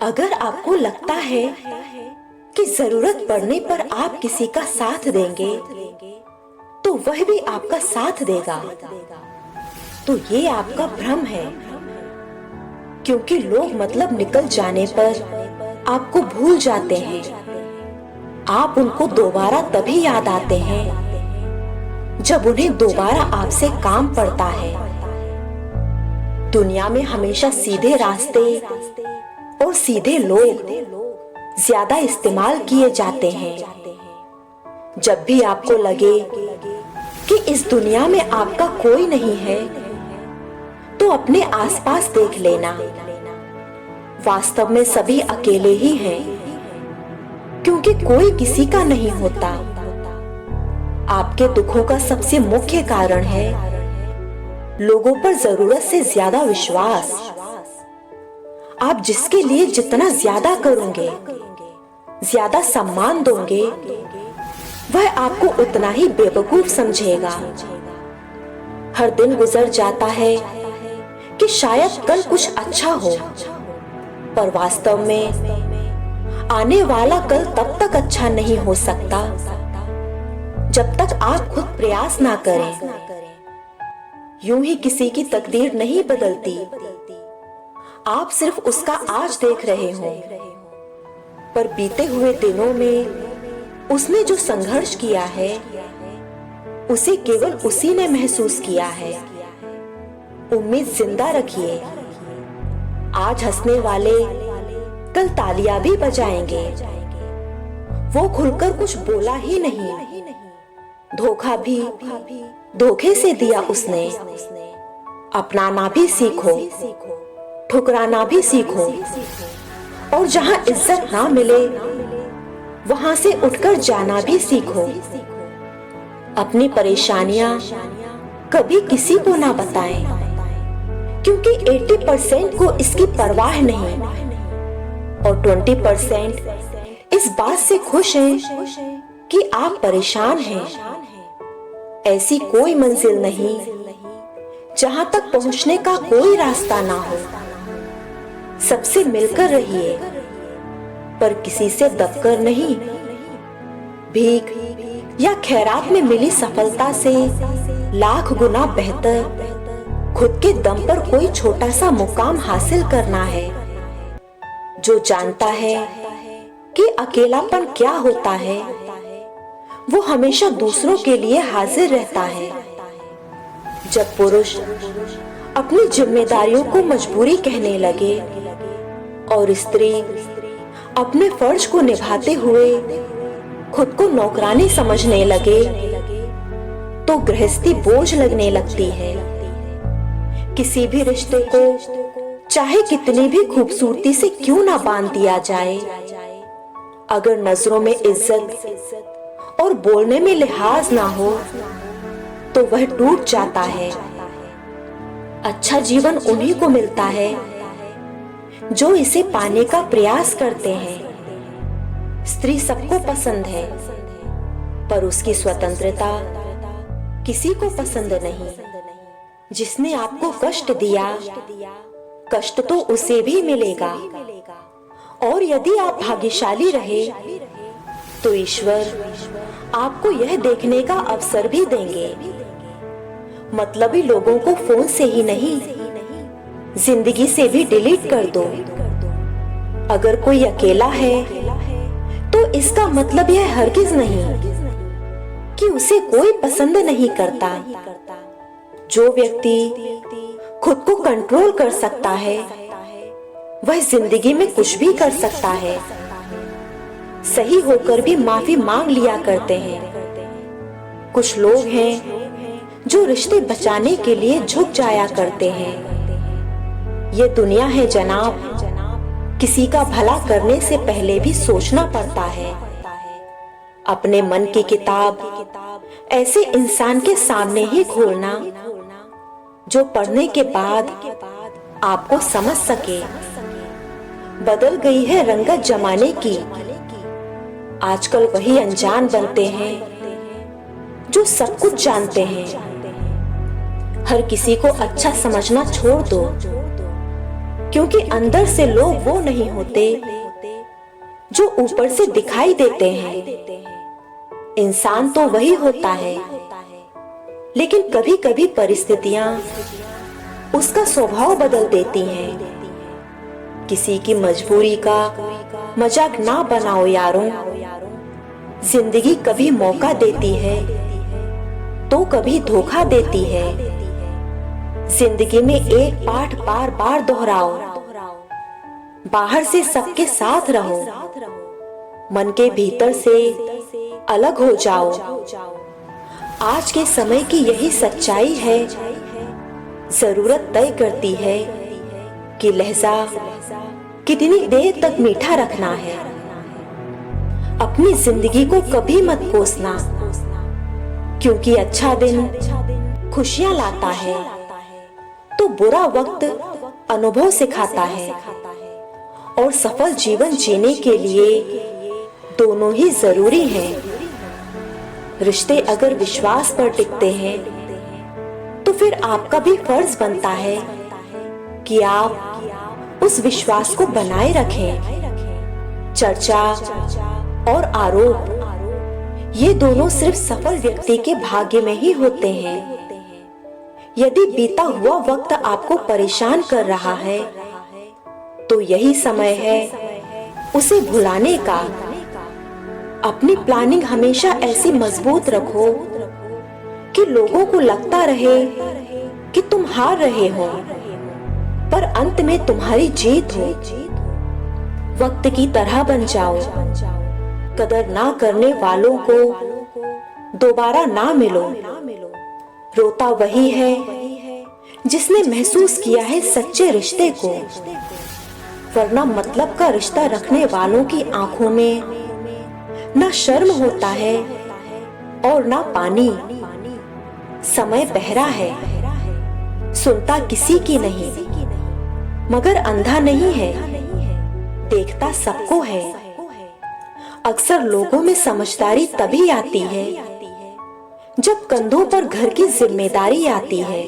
अगर आपको लगता है कि जरूरत पड़ने पर आप किसी का साथ देंगे, तो वह भी आपका साथ देगा, तो ये आपका भ्रम है। क्योंकि लोग मतलब निकल जाने पर आपको भूल जाते हैं। आप उनको दोबारा तभी याद आते हैं जब उन्हें दोबारा आपसे काम पड़ता है। दुनिया में हमेशा सीधे रास्ते और सीधे लोग ज्यादा इस्तेमाल किए जाते हैं। जब भी आपको लगे कि इस दुनिया में आपका कोई नहीं है, तो अपने आसपास देख लेना। वास्तव में सभी अकेले ही हैं, क्योंकि कोई किसी का नहीं होता। आपके दुखों का सबसे मुख्य कारण है लोगों पर जरूरत से ज्यादा विश्वास। आप जिसके लिए जितना ज्यादा करोगे, ज्यादा सम्मान दोगे, वह आपको उतना ही बेवकूफ समझेगा। हर दिन गुजर जाता है कि शायद कल कुछ अच्छा हो, पर वास्तव में आने वाला कल तब तक अच्छा नहीं हो सकता जब तक आप खुद प्रयास ना करें। यूं ही किसी की तकदीर नहीं बदलती, आप सिर्फ उसका आज देख रहे हो, पर बीते हुए दिनों में उसने जो संघर्ष किया है, उसे केवल उसी ने महसूस किया है। उम्मीद जिंदा रखिए। आज हंसने वाले कल तालियां भी बजाएंगे। वो खुलकर कुछ बोला ही नहीं, धोखा भी धोखे से दिया उसने। अपनाना भी सीखो, ठुकराना भी सीखो, और जहां इज्जत ना मिले वहां से उठकर जाना भी सीखो। अपनी परेशानियां कभी किसी को ना बताएं, क्योंकि 80% को इसकी परवाह नहीं और 20% इस बात से खुश हैं कि आप परेशान हैं। ऐसी कोई मंजिल नहीं जहां तक पहुंचने का कोई रास्ता ना हो। सबसे मिलकर रहिए, पर किसी से दबकर नहीं। भीख या खैरात में मिली सफलता से लाख गुना बेहतर खुद के दम पर कोई छोटा सा मुकाम हासिल करना है। जो जानता है कि अकेलापन क्या होता है, वो हमेशा दूसरों के लिए हाजिर रहता है। जब पुरुष अपनी जिम्मेदारियों को मजबूरी कहने लगे और स्त्री अपने फर्ज को निभाते हुए खुद को नौकरानी समझने लगे, तो गृहस्थी बोझ लगने लगती है। किसी भी रिश्ते को चाहे कितनी भी खूबसूरती से क्यों ना बांध दिया जाए, अगर नजरों में इज्जत और बोलने में लिहाज ना हो, तो वह टूट जाता है। अच्छा जीवन उन्हीं को मिलता है जो इसे पाने का प्रयास करते हैं। स्त्री सबको पसंद है, पर उसकी स्वतंत्रता किसी को पसंद नहीं। जिसने आपको कष्ट दिया, कष्ट तो उसे भी मिलेगा। और यदि आप भाग्यशाली रहे, तो ईश्वर आपको यह देखने का अवसर भी देंगे। मतलबी लोगों को फोन से ही नहीं, जिंदगी से भी डिलीट कर दो। अगर कोई अकेला है, तो इसका मतलब यह हरगिज नहीं कि उसे कोई पसंद नहीं करता। जो व्यक्ति खुद को कंट्रोल कर सकता है, वह जिंदगी में कुछ भी कर सकता है। सही होकर भी माफी मांग लिया करते हैं। कुछ लोग हैं जो रिश्ते बचाने के लिए झुक जाया करते हैं। ये दुनिया है जनाब, किसी का भला करने से पहले भी सोचना पड़ता है। अपने मन की किताब ऐसे इंसान के सामने ही खोलना जो पढ़ने के बाद आपको समझ सके। बदल गई है रंगत जमाने की। आजकल वही अनजान बनते हैं जो सब कुछ जानते हैं। हर किसी को अच्छा समझना छोड़ दो। क्योंकि अंदर से लोग वो नहीं होते जो ऊपर से दिखाई देते हैं। इंसान तो वही होता है, लेकिन कभी कभी परिस्थितियां उसका स्वभाव बदल देती हैं। किसी की मजबूरी का मजाक ना बनाओ यारों। जिंदगी कभी मौका देती है तो कभी धोखा देती है। जिंदगी में एक पाठ बार बार दोहराओ। बाहर से सबके साथ रहो, मन के भीतर से अलग हो जाओ। आज के समय की यही सच्चाई है। जरूरत तय करती है कि लहजा कितनी देर तक मीठा रखना है। अपनी जिंदगी को कभी मत कोसना, क्योंकि अच्छा दिन खुशियां लाता है तो बुरा वक्त अनुभव सिखाता है। और सफल जीवन जीने के लिए दोनों ही जरूरी हैं। रिश्ते अगर विश्वास पर टिकते हैं तो फिर आपका भी फर्ज बनता है कि आप उस विश्वास को बनाए रखें। चर्चा और आरोप ये दोनों सिर्फ सफल व्यक्ति के भाग्य में ही होते हैं। यदि बीता हुआ वक्त आपको परेशान कर रहा है तो यही समय है उसे भुलाने का। अपनी प्लानिंग हमेशा ऐसी मजबूत रखो कि लोगों को लगता रहे कि तुम हार रहे हो, पर अंत में तुम्हारी जीत हो। वक्त की तरह बन जाओ। कदर ना करने वालों को दोबारा ना मिलो। रोता वही है जिसने महसूस किया है सच्चे रिश्ते को, वरना मतलब का रिश्ता रखने वालों की आंखों में ना शर्म होता है और ना पानी। समय बहरा है, सुनता किसी की नहीं, मगर अंधा नहीं है, देखता सबको है। अक्सर लोगों में समझदारी तभी आती है जब कंधों पर घर की जिम्मेदारी आती है।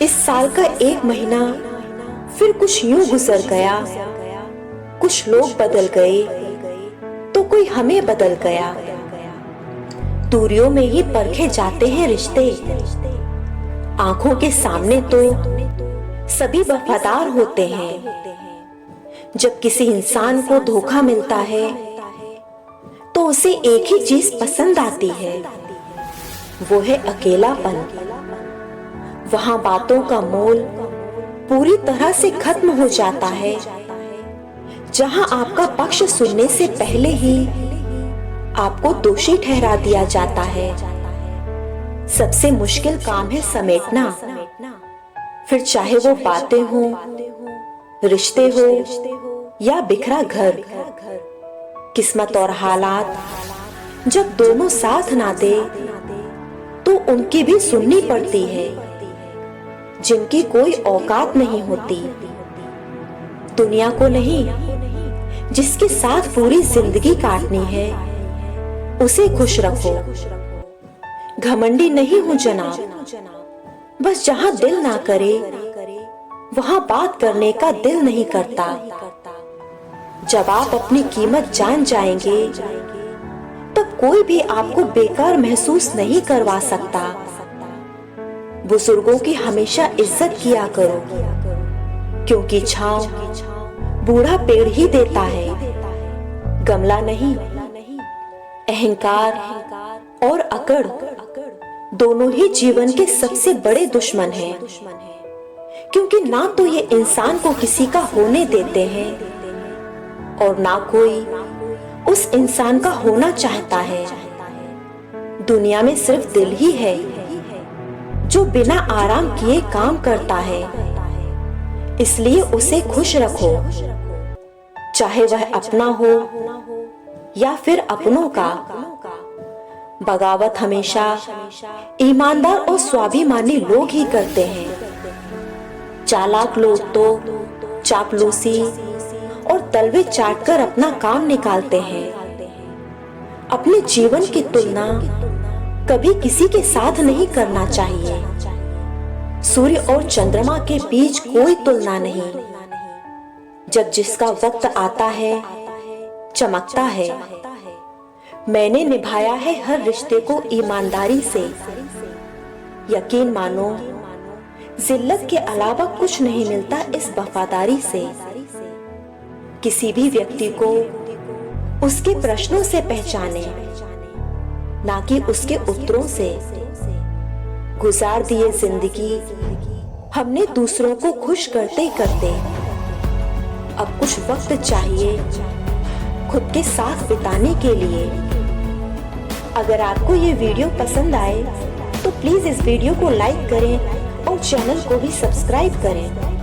इस साल का एक महीना फिर कुछ यूं गुजर गया। कुछ लोग बदल गए तो कोई हमें बदल गया। दूरियों में ही परखे जाते हैं रिश्ते। आंखों के सामने तो सभी वफादार होते हैं। जब किसी इंसान को धोखा मिलता है तो उसे एक ही चीज पसंद आती है, वो है अकेलापन। वहां बातों का मोल पूरी तरह से खत्म हो जाता है, जहां आपका पक्ष सुनने से पहले ही आपको दोषी ठहरा दिया जाता है। सबसे मुश्किल काम है समेटना, फिर चाहे वो बातें हो, रिश्ते हो या बिखरा घर। किस्मत और हालात जब दोनों साथ ना दे तो उनकी भी सुननी पड़ती है, जिनकी कोई औकात नहीं होती। दुनिया को नहीं, जिसके साथ पूरी जिंदगी काटनी है उसे खुश रखो। घमंडी नहीं हूं जनाब, बस जहां दिल ना करे वहां बात करने का दिल नहीं करता। जब आप अपनी कीमत जान जाएंगे तब कोई भी आपको बेकार महसूस नहीं करवा सकता। बुजुर्गों की हमेशा इज्जत किया करो, क्योंकि छांव बूढ़ा पेड़ ही देता है, गमला नहीं। अहंकार और अकड़ दोनों ही जीवन के सबसे बड़े दुश्मन हैं, क्योंकि ना तो ये इंसान को किसी का होने देते हैं और ना कोई उस इंसान का होना चाहता है। दुनिया में सिर्फ दिल ही है जो बिना आराम किए काम करता है, इसलिए उसे खुश रखो, चाहे वह अपना हो या फिर अपनों का। बगावत हमेशा ईमानदार और स्वाभिमानी लोग ही करते हैं। चालाक लोग तो चापलूसी और तलवे चाटकर अपना काम निकालते हैं। अपने जीवन की तुलना कभी किसी के साथ नहीं करना चाहिए। सूर्य और चंद्रमा के बीच कोई तुलना नहीं। जब जिसका वक्त आता है चमकता है। मैंने निभाया है हर रिश्ते को ईमानदारी से। यकीन मानो जिल्लत के अलावा कुछ नहीं मिलता इस वफादारी से। किसी भी व्यक्ति को उसके प्रश्नों से पहचाने, ना कि उसके उत्तरों से। गुजार दिए जिंदगी हमने दूसरों को खुश करते करते। अब कुछ वक्त चाहिए खुद के साथ बिताने के लिए। अगर आपको ये वीडियो पसंद आए तो प्लीज इस वीडियो को लाइक करें और चैनल को भी सब्सक्राइब करें।